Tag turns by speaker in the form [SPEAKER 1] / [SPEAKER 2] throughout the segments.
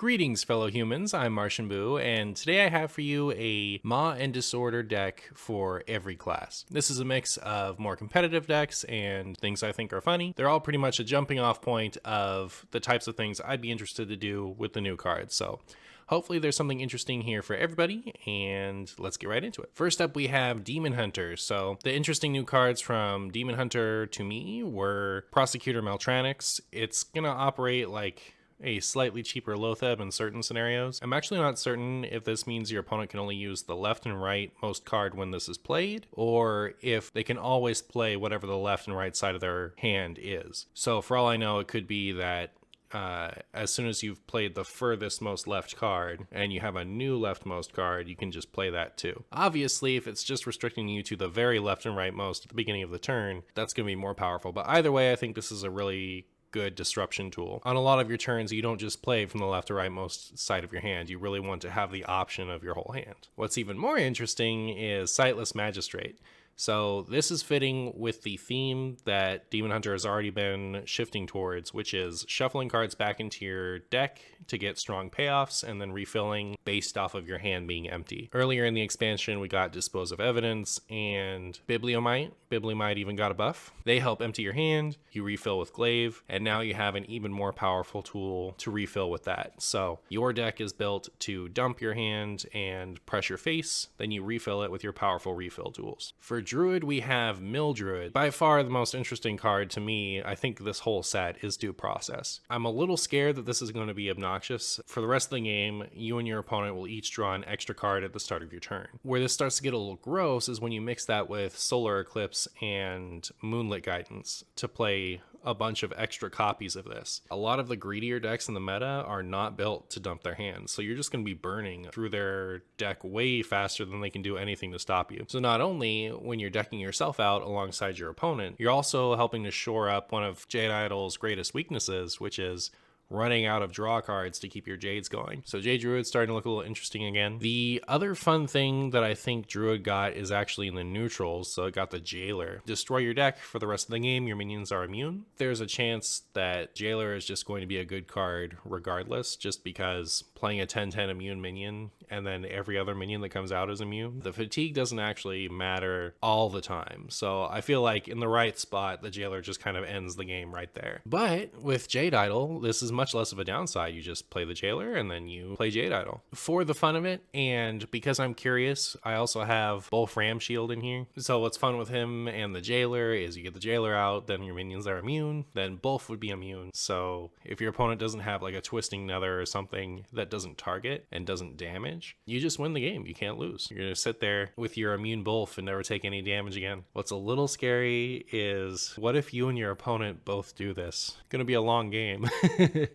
[SPEAKER 1] Greetings, fellow humans. I'm MartianBuu, and today I have for you a Maw Disorder deck for every class. This is a mix of more competitive decks and things I think are funny. They're all pretty much a jumping off point of the types of things I'd be interested to do with the new cards. So hopefully there's something interesting here for everybody, and let's get right into it. First up, we have Demon Hunter. So the interesting new cards from Demon Hunter to me were Prosecutor Maltranix. It's gonna operate like a slightly cheaper Loatheb in certain scenarios. I'm actually not certain if this means your opponent can only use the left and right most card when this is played, or if they can always play whatever the left and right side of their hand is. So for all I know, it could be that as soon as you've played the furthest most left card and you have a new leftmost card, you can just play that too. Obviously, if it's just restricting you to the very left and right most at the beginning of the turn, that's going to be more powerful. But either way, I think this is a really good disruption tool. On a lot of your turns, you don't just play from the left or right most side of your hand. You really want to have the option of your whole hand. What's even more interesting is Sightless Magistrate. So this is fitting with the theme that Demon Hunter has already been shifting towards, which is shuffling cards back into your deck to get strong payoffs and then refilling based off of your hand being empty. Earlier in the expansion, we got Dispose of Evidence and Bibliomite. Bibliomite even got a buff. They help empty your hand, you refill with Glaive, and now you have an even more powerful tool to refill with that. So your deck is built to dump your hand and press your face, then you refill it with your powerful refill tools. For Druid, we have Mill Druid. By far the most interesting card to me, I think this whole set, is Due Process. I'm a little scared that this is going to be obnoxious. For the rest of the game, you and your opponent will each draw an extra card at the start of your turn. Where this starts to get a little gross is when you mix that with Solar Eclipse and Moonlit Guidance to play a bunch of extra copies of this. A lot of the greedier decks in the meta are not built to dump their hands, so you're just going to be burning through their deck way faster than they can do anything to stop you. So not only when you're decking yourself out alongside your opponent, you're also helping to shore up one of Jade Idol's greatest weaknesses, which is running out of draw cards to keep your Jades going. So Jade Druid's starting to look a little interesting again. The other fun thing that I think Druid got is actually in the neutrals, so it got the Jailer. Destroy your deck for the rest of the game, your minions are immune. There's a chance that Jailer is just going to be a good card regardless, just because playing a 10/10 immune minion and then every other minion that comes out is immune. The fatigue doesn't actually matter all the time, so I feel like in the right spot, the Jailer just kind of ends the game right there. But with Jade Idol, this is much less of a downside. You just play the Jailer and then you play Jade Idol. For the fun of it, and because I'm curious, I also have Bolf Ramshield in here. So what's fun with him and the Jailer is you get the Jailer out, then your minions are immune, then Bolf would be immune. So if your opponent doesn't have like a Twisting Nether or something that doesn't target and doesn't damage, you just win the game. You can't lose. You're gonna sit there with your immune Bolf and never take any damage again. What's a little scary is what if you and your opponent both do this? Gonna be a long game.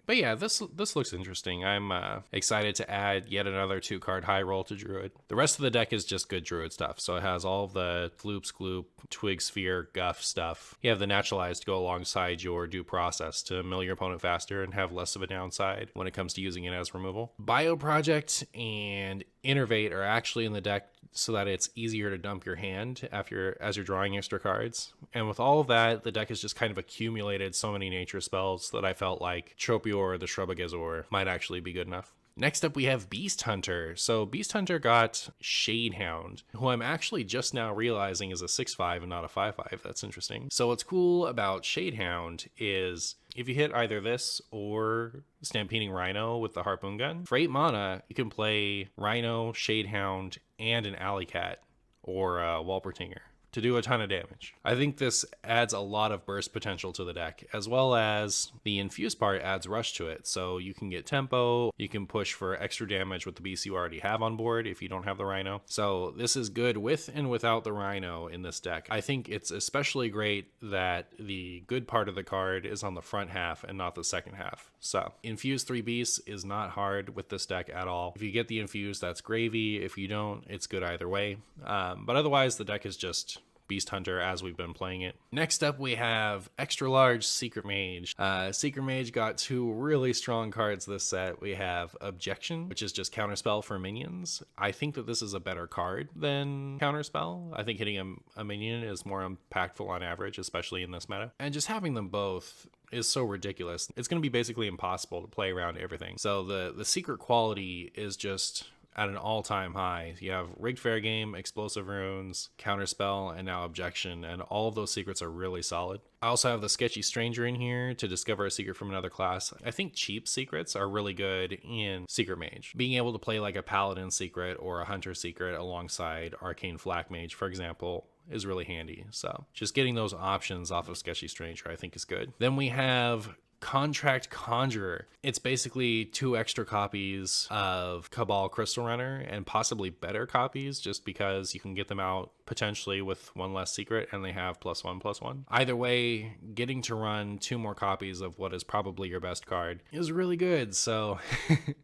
[SPEAKER 1] But yeah, this looks interesting. I'm excited to add yet another 2-card high roll to Druid. The rest of the deck is just good Druid stuff. So it has all of the Floops, Gloop, Twig Sphere, Guff stuff. You have the Naturalized to go alongside your Due Process to mill your opponent faster and have less of a downside when it comes to using it as removal. Bioproject and Innervate are actually in the deck so that it's easier to dump your hand as you're drawing extra cards. And with all of that, the deck has just kind of accumulated so many nature spells that I felt like Tropior or the Shrubagazor might actually be good enough. Next up, we have Beast Hunter. So Beast Hunter got Shadehound, who I'm actually just now realizing is a 6/5 and not a 5/5. That's interesting. So what's cool about Shadehound is if you hit either this or Stampeding Rhino with the Harpoon Gun, for 8 mana, you can play Rhino, Shadehound, and an Alley Cat or a Walpertinger to do a ton of damage. I think this adds a lot of burst potential to the deck, as well as the infuse part adds rush to it. So you can get tempo, you can push for extra damage with the beasts you already have on board if you don't have the Rhino. So this is good with and without the Rhino in this deck. I think it's especially great that the good part of the card is on the front half and not the second half. So infuse 3 beasts is not hard with this deck at all. If you get the infuse, that's gravy. If you don't, it's good either way. But otherwise, the deck is just Beast Hunter as we've been playing it. Next up, we have extra large Secret Mage. Secret Mage got two really strong cards this set. We have Objection, which is just counterspell for minions. I think that this is a better card than counterspell. I think hitting a minion is more impactful on average, especially in this meta. And just having them both is so ridiculous. It's going to be basically impossible to play around everything. So the secret quality is just at an all-time high. You have Rigged Fair Game, Explosive Runes, Counterspell, and now Objection, and all of those secrets are really solid. I also have the Sketchy Stranger in here to discover a secret from another class. I think cheap secrets are really good in Secret Mage. Being able to play like a Paladin secret or a Hunter secret alongside Arcane Flak Mage, for example, is really handy. So just getting those options off of Sketchy Stranger I think is good. Then we have Contract Conjurer. It's basically 2 extra copies of Cabal Crystal Runner and possibly better copies just because you can get them out potentially with 1 less secret and they have +1/+1. Either way, getting to run 2 more copies of what is probably your best card is really good. So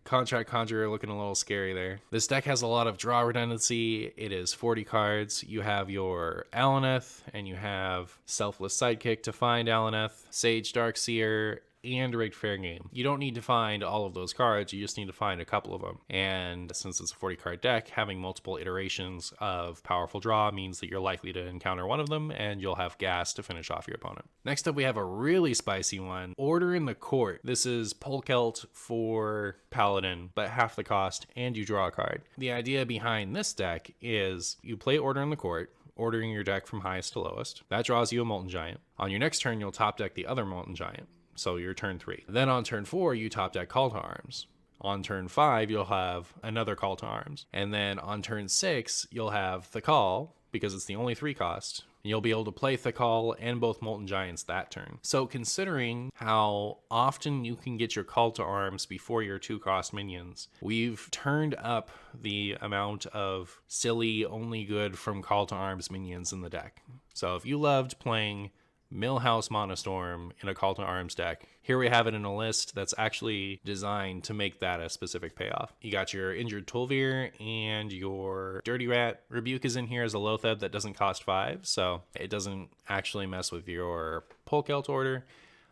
[SPEAKER 1] Contract Conjurer looking a little scary there. This deck has a lot of draw redundancy. It is 40 cards. You have your Alaneth and you have Selfless Sidekick to find Alaneth, Sage Darkseer, and Rigged Fair Game. You don't need to find all of those cards, you just need to find a couple of them. And since it's a 40 card deck, having multiple iterations of powerful draw means that you're likely to encounter one of them and you'll have gas to finish off your opponent. Next up, we have a really spicy one, Order in the Court. This is Polkelt for Paladin, but half the cost, and you draw a card. The idea behind this deck is you play Order in the Court, ordering your deck from highest to lowest. That draws you a Molten Giant. On your next turn, you'll top deck the other Molten Giant. So you're turn 3. Then on turn 4, you top deck Call to Arms. On turn 5, you'll have another Call to Arms. And then on turn 6, you'll have the Call, because it's the only 3 cost. And you'll be able to play Thakal and both Molten Giants that turn. So considering how often you can get your Call to Arms before your 2-cost minions, we've turned up the amount of silly, only good from Call to Arms minions in the deck. So if you loved playing Millhouse Monostorm in a Call to Arms deck, here we have it in a list that's actually designed to make that a specific payoff. You got your Injured Tulvir and your Dirty Rat. Rebuke is in here as a Loatheb that doesn't cost 5, so it doesn't actually mess with your Polkelt order.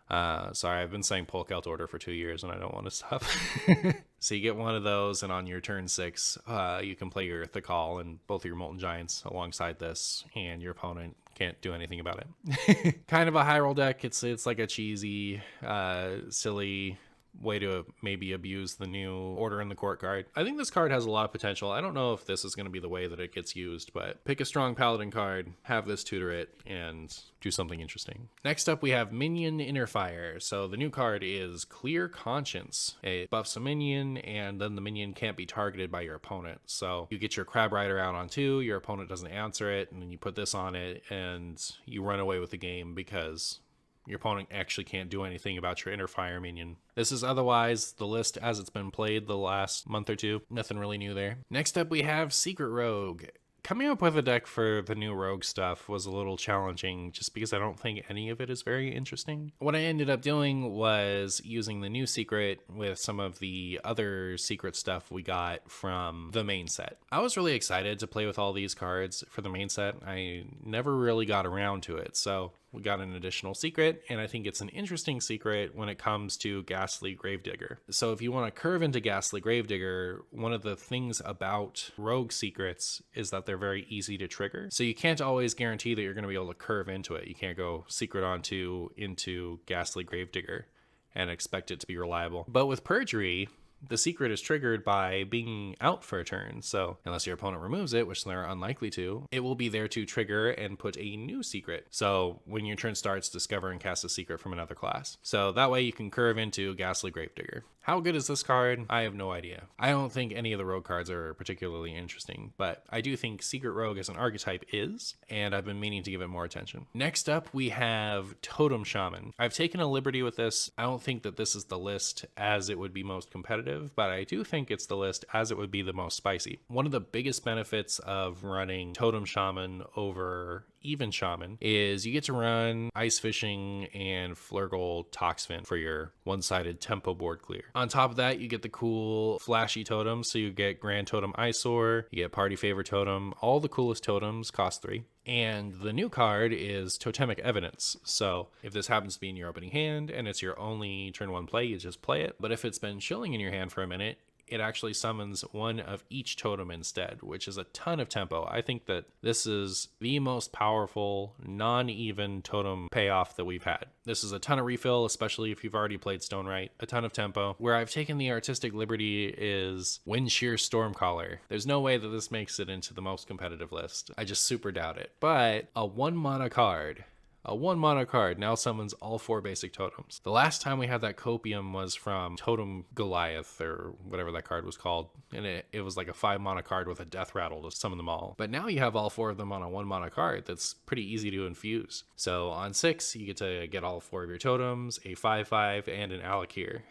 [SPEAKER 1] Sorry, I've been saying Polkelt order for 2 years and I don't want to stop. So you get one of those, and on your turn 6, you can play your Thakal and both of your Molten Giants alongside this, and your opponent can't do anything about it. Kind of a high roll deck. It's like a cheesy, silly way to maybe abuse the new Order in the Court card. I think this card has a lot of potential. I don't know if this is going to be the way that it gets used, but pick a strong Paladin card, have this tutor it, and do something interesting. Next up, we have Minion Inner Fire. So the new card is Clear Conscience. It buffs a minion, and then the minion can't be targeted by your opponent. So you get your Crab Rider out on 2, your opponent doesn't answer it, and then you put this on it, and you run away with the game because your opponent actually can't do anything about your Inner Fire minion. This is otherwise the list as it's been played the last month or 2. Nothing really new there. Next up, we have Secret Rogue. Coming up with a deck for the new Rogue stuff was a little challenging just because I don't think any of it is very interesting. What I ended up doing was using the new secret with some of the other secret stuff we got from the main set. I was really excited to play with all these cards for the main set. I never really got around to it, so we got an additional secret, and I think it's an interesting secret when it comes to Ghastly Gravedigger. So if you want to curve into Ghastly Gravedigger, one of the things about rogue secrets is that they're very easy to trigger. So you can't always guarantee that you're going to be able to curve into it. You can't go secret onto into Ghastly Gravedigger and expect it to be reliable. But with Perjury, the secret is triggered by being out for a turn, so unless your opponent removes it, which they're unlikely to, it will be there to trigger and put a new secret. So when your turn starts, discover and cast a secret from another class. So that way you can curve into Ghastly Gravedigger. How good is this card? I have no idea. I don't think any of the rogue cards are particularly interesting, but I do think Secret Rogue as an archetype is, and I've been meaning to give it more attention. Next up, we have Totem Shaman. I've taken a liberty with this. I don't think that this is the list as it would be most competitive, but I do think it's the list as it would be the most spicy. One of the biggest benefits of running Totem Shaman over even shaman is you get to run Ice Fishing and Flurgle Toxfin for your one-sided tempo board clear. On top of that, you get the cool flashy totems. So you get Grand Totem Eyesore, you get Party Favor Totem. All the coolest totems cost 3. And the new card is Totemic Evidence. So if this happens to be in your opening hand and it's your only turn 1 play, you just play it. But if it's been chilling in your hand for a minute, it actually summons one of each totem instead, which is a ton of tempo. I think that this is the most powerful non-even totem payoff that we've had. This is a ton of refill, especially if you've already played Stonewright, a ton of tempo. Where I've taken the artistic liberty is Windshear Stormcaller. There's no way that this makes it into the most competitive list. I just super doubt it. But a 1-mana card. A 1-mana card now summons all 4 basic totems. The last time we had that copium was from Totem Goliath, or whatever that card was called. And it was like a 5-mana card with a death rattle to summon them all. But now you have all 4 of them on a 1-mana card that's pretty easy to infuse. So on 6, you get to get all 4 of your totems, a 5/5, and an Alakir.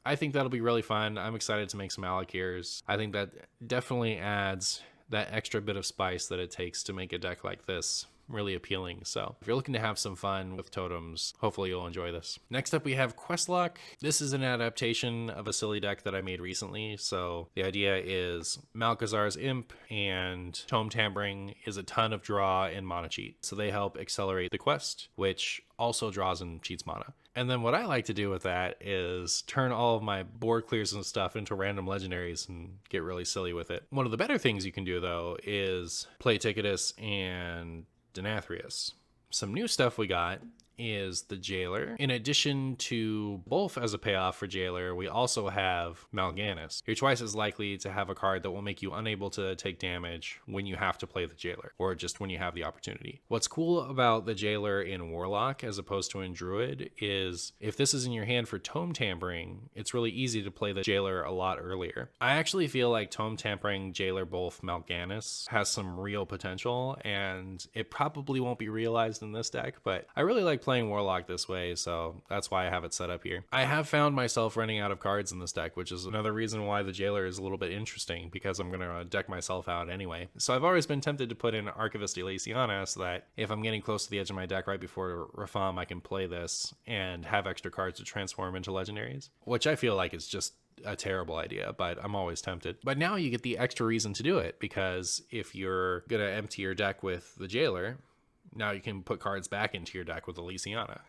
[SPEAKER 1] I think that'll be really fun. I'm excited to make some Alakirs. I think that definitely adds that extra bit of spice that it takes to make a deck like this really appealing. So if you're looking to have some fun with totems, hopefully you'll enjoy this. Next up, we have Questloc. This is an adaptation of a silly deck that I made recently. So the idea is Malchezaar's Imp and Tome Tampering is a ton of draw and mana cheat. So they help accelerate the quest, which also draws and cheats mana. And then what I like to do with that is turn all of my board clears and stuff into random legendaries and get really silly with it. One of the better things you can do, though, is play Ticketus and Denathrius. Some new stuff we got is the Jailer. In addition to both as a payoff for Jailer, we also have Mal'Ganis. You're twice as likely to have a card that will make you unable to take damage when you have to play the Jailer, or just when you have the opportunity. What's cool about the Jailer in Warlock as opposed to in Druid is if this is in your hand for Tome Tampering, it's really easy to play the Jailer a lot earlier. I actually feel like Tome Tampering, Jailer, both Mal'Ganis has some real potential, and it probably won't be realized in this deck, but I really like playing Warlock this way, so that's why I have it set up here. I have found myself running out of cards in this deck, which is another reason why the Jailer is a little bit interesting, because I'm going to deck myself out anyway. So I've always been tempted to put in Archivist Elaciana so that if I'm getting close to the edge of my deck right before Rafam, I can play this and have extra cards to transform into legendaries, which I feel like is just a terrible idea, but I'm always tempted. But now you get the extra reason to do it, because if you're going to empty your deck with the Jailer, now you can put cards back into your deck with Elysiana.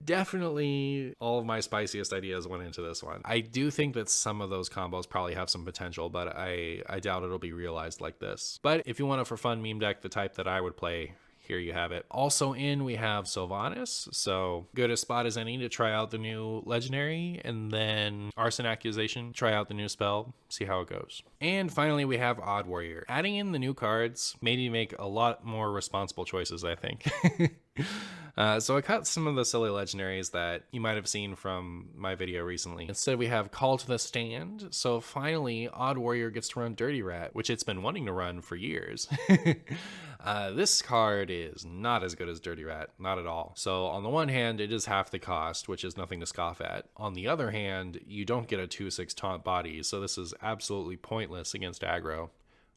[SPEAKER 1] Definitely all of my spiciest ideas went into this one. I do think that some of those combos probably have some potential, but I doubt it'll be realized like this. But if you want a for fun meme deck, the type that I would play, here you have it. Also in, we have Sylvanas, so good a spot as any to try out the new legendary, and then Arson Accusation, try out the new spell, see how it goes. And finally, we have Odd Warrior. Adding in the new cards made me make a lot more responsible choices, I think. So I cut some of the silly legendaries that you might have seen from my video recently. Instead, we have Call to the Stand. So finally, Odd Warrior gets to run Dirty Rat, which it's been wanting to run for years. This card is not as good as Dirty Rat, not at all. So on the one hand, it is half the cost, which is nothing to scoff at. On the other hand, you don't get a 2/6 taunt body, so this is absolutely pointless against aggro.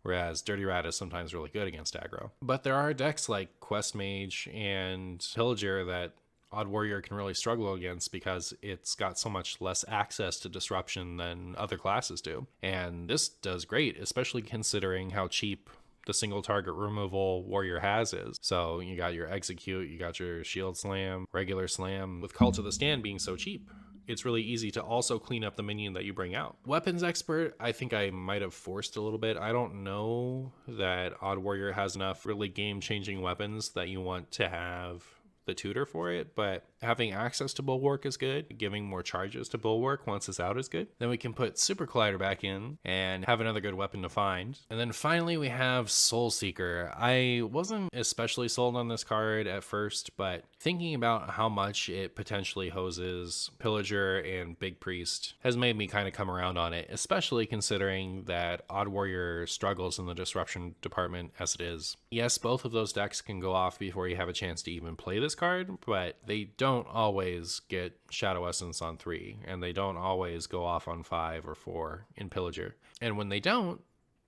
[SPEAKER 1] Whereas Dirty Rat is sometimes really good against aggro. But there are decks like Quest Mage and Pillager that Odd Warrior can really struggle against because it's got so much less access to disruption than other classes do. And this does great, especially considering how cheap the single target removal Warrior has is. So you got your Execute, you got your Shield Slam, regular Slam. With Call to the Stand being so cheap, it's really easy to also clean up the minion that you bring out. Weapons Expert, I think I might have forced a little bit. I don't know that Odd Warrior has enough really game-changing weapons that you want to have the tutor for it, but having access to Bulwark is good. Giving more charges to Bulwark once it's out is good. Then we can put Super Collider back in and have another good weapon to find. And then finally we have Soul Seeker. I wasn't especially sold on this card at first, but thinking about how much it potentially hoses Pillager and Big Priest has made me kind of come around on it, especially considering that Odd Warrior struggles in the disruption department as it is. Yes, both of those decks can go off before you have a chance to even play this card, but they don't always get Shadow Essence on 3, and they don't always go off on 5 or 4 in Pillager. And when they don't,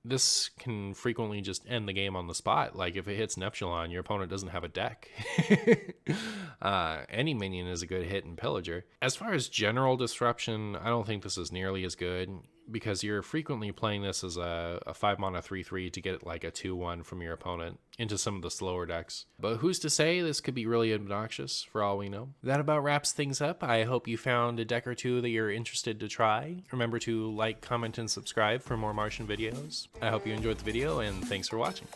[SPEAKER 1] this can frequently just end the game on the spot. Like if it hits Neptulon, your opponent doesn't have a deck. Any minion is a good hit in Pillager. As far as general disruption, I don't think this is nearly as good, because you're frequently playing this as a 5 mana 3/3 to get like a 2/1 from your opponent into some of the slower decks. But who's to say this could be really obnoxious for all we know? That about wraps things up. I hope you found a deck or two that you're interested to try. Remember to like, comment, and subscribe for more Martian videos. I hope you enjoyed the video, and thanks for watching.